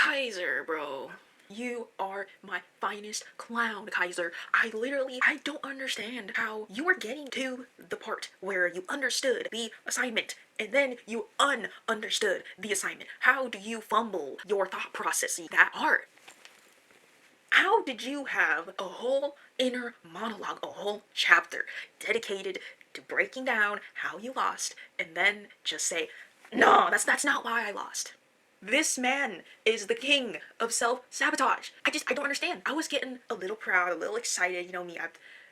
Kaiser, bro. You are my finest clown, Kaiser. I don't understand how you are getting to the part where you understood the assignment and then you understood the assignment. How do you fumble your thought processes that hard? How did you have a whole inner monologue, a whole chapter dedicated to breaking down how you lost and then just say, no, that's not why I lost. This man is the king of self-sabotage. I don't understand. I was getting a little proud, a little excited. You know me,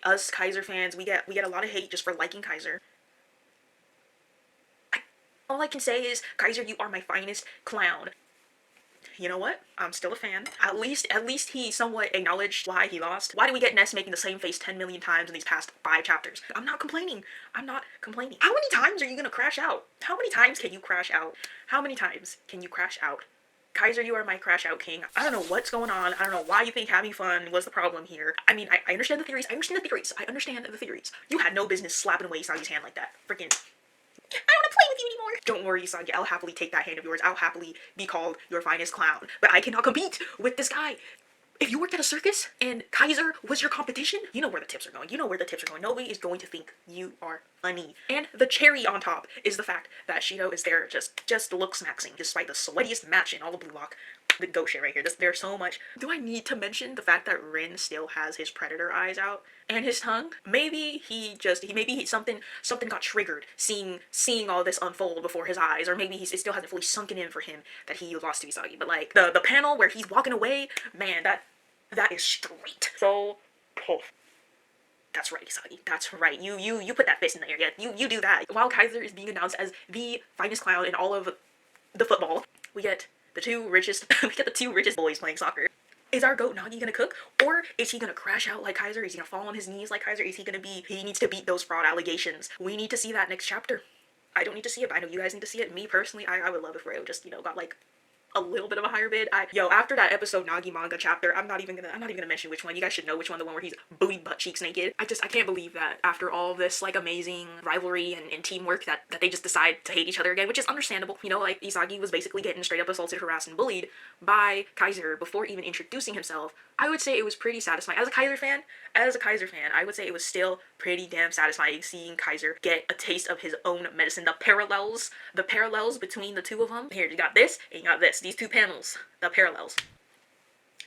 us Kaiser fans, we get a lot of hate just for liking Kaiser. All I can say is, Kaiser, you are my finest clown. You know what? I'm still a fan. At least he somewhat acknowledged why he lost. Why do we get Ness making the same face 10 million times in these past 5 chapters? I'm not complaining. I'm not complaining. How many times are you gonna crash out? How many times can you crash out? How many times can you crash out? Kaiser, you are my crash out king. I don't know what's going on. I don't know why you think having fun was the problem here. I mean, I understand the theories. I understand the theories. You had no business slapping away Isagi's hand like that. Freaking, I don't want to play with you anymore. Don't worry, Isagi. I'll happily take that hand of yours. I'll happily be called your finest clown. But I cannot compete with this guy. If you worked at a circus and Kaiser was your competition, you know where the tips are going. You know where the tips are going. Nobody is going to think you are funny. And the cherry on top is the fact that Shido is there just looks maxing despite the sweatiest match in all of Blue Lock. The goat shit right here. There's so much. Do I need to mention the fact that Rin still has his predator eyes out and his tongue? Maybe something got triggered seeing all this unfold before his eyes, or maybe it still hasn't fully sunken in for him that he lost to Isagi. But like the panel where he's walking away, man, that is straight. So, oh. That's right, Isagi. That's right. You put that fist in the air. Yeah, you do that. While Kaiser is being announced as the finest clown in all of the football, we get the two richest boys playing soccer. Is our goat Nagi gonna cook? Or is he gonna crash out like Kaiser? Is he gonna fall on his knees like Kaiser? He needs to beat those fraud allegations. We need to see that next chapter. I don't need to see it, but I know you guys need to see it. Me personally, I would love if Reo just, got like a little bit of a higher bid. After that episode Nagi manga chapter, I'm not even gonna mention which one. You guys should know which one, the one where he's booty butt cheeks naked. I can't believe that after all this like amazing rivalry and teamwork that they just decide to hate each other again, which is understandable. You know, like Isagi was basically getting straight up assaulted, harassed, and bullied by Kaiser before even introducing himself. I would say it was pretty satisfying. As a Kaiser fan, I would say it was still pretty damn satisfying seeing Kaiser get a taste of his own medicine. The parallels between the two of them. Here, you got this, and you got this. These two panels, the parallels.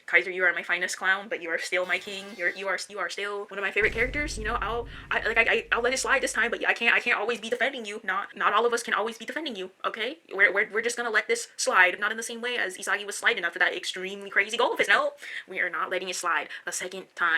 Kaiser, you are my finest clown, but you are still my king. You are still one of my favorite characters. You know, I'll let it slide this time, but I can't always be defending you. Not all of us can always be defending you. Okay, we're just gonna let this slide. Not in the same way as Isagi was sliding after that extremely crazy goal of his. No, we are not letting it slide a second time.